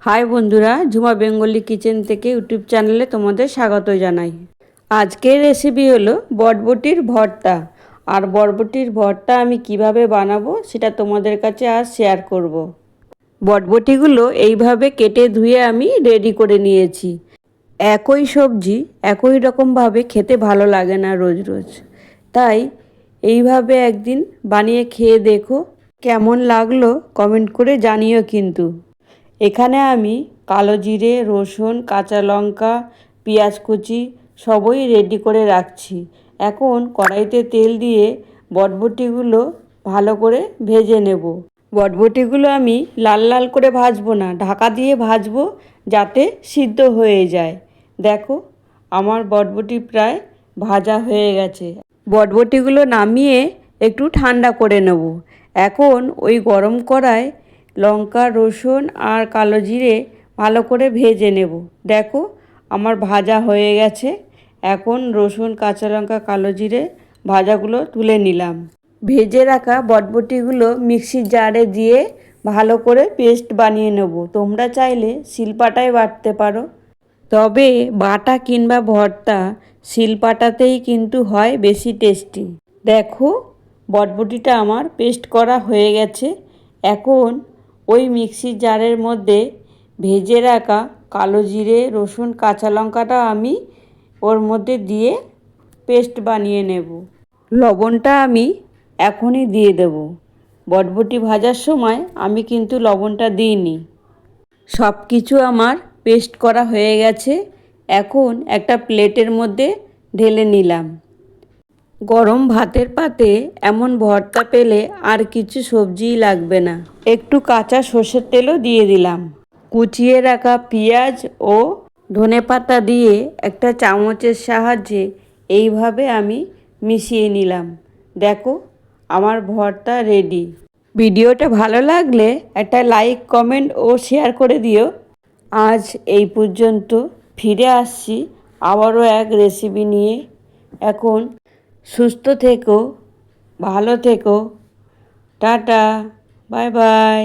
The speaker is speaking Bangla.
হাই বন্ধুরা, ঝুমা বেঙ্গলি কিচেন থেকে ইউটিউব চ্যানেলে তোমাদের স্বাগত জানাই। আজকের রেসিপি হলো বরবটির ভর্তা। আর বরবটির ভর্তা আমি কিভাবে বানাবো সেটা তোমাদের কাছে আজ শেয়ার করব। বরবটিগুলো এইভাবে কেটে ধুয়ে আমি রেডি করে নিয়েছি। একই সবজি একই রকমভাবে খেতে ভালো লাগে না রোজ রোজ, তাই এইভাবে একদিন বানিয়ে খেয়ে দেখো, কেমন লাগলো কমেন্ট করে জানিও কিন্তু। এখানে আমি কালো জিরে, রসুন, কাঁচা লঙ্কা, পেঁয়াজ কুচি সবই রেডি করে রাখছি। এখন কড়াইতে তেল দিয়ে বরবটিগুলো ভালো করে ভেজে নেব। বরবটিগুলো আমি লাল লাল করে ভাজবো না, ঢাকা দিয়ে ভাজবো যাতে সিদ্ধ হয়ে যায়। দেখো, আমার বরবটি প্রায় ভাজা হয়ে গেছে। বরবটিগুলো নামিয়ে একটু ঠান্ডা করে নেব। এখন ওই গরম কড়ায় লঙ্কা, রসুন আর কালো জিরে ভালো করে ভেজে নেব। দেখো, আমার ভাজা হয়ে গেছে। এখন রসুন, কাঁচা লঙ্কা, কালো জিরে ভাজাগুলো তুলে নিলাম। ভেজে রাখা বরবটিগুলো মিক্সির জারে দিয়ে ভালো করে পেস্ট বানিয়ে নেব। তোমরা চাইলে শিলপাটায় বাটতে পারো, তবে বাটা কিংবা ভর্তা শিলপাটাতেই কিন্তু হয় বেশি টেস্টি। দেখো, বরবটিটা আমার পেস্ট করা হয়ে গেছে। এখন ওই মিক্সির জারের মধ্যে ভেজে রাখা কালো জিরে, রসুন, কাঁচা লঙ্কাটা আমি ওর মধ্যে দিয়ে পেস্ট বানিয়ে নেব। লবণটা আমি এখনই দিয়ে দেব। বরবটি ভাজার সময় আমি কিন্তু লবণটা দিইনি। সব কিছু আমার পেস্ট করা হয়ে গেছে। এখন একটা প্লেটের মধ্যে ঢেলে নিলাম। গরম ভাতের পাতে এমন ভর্তা পেলে আর কিছু সবজিই লাগবে না। একটু কাঁচা সর্ষের তেলও দিয়ে দিলাম। কুচিয়ে রাখা পেঁয়াজ ও ধনেপাতা দিয়ে একটা চামচের সাহায্যে এইভাবে আমি মিশিয়ে নিলাম। দেখো, আমার ভর্তা রেডি। ভিডিওটা ভালো লাগলে একটা লাইক, কমেন্ট ও শেয়ার করে দিও। আজ এই পর্যন্ত, ফিরে আসছি আবারও এক রেসিপি নিয়ে। এখন সুস্থ থেকো, ভালো থেকো, টাটা, বাই বাই।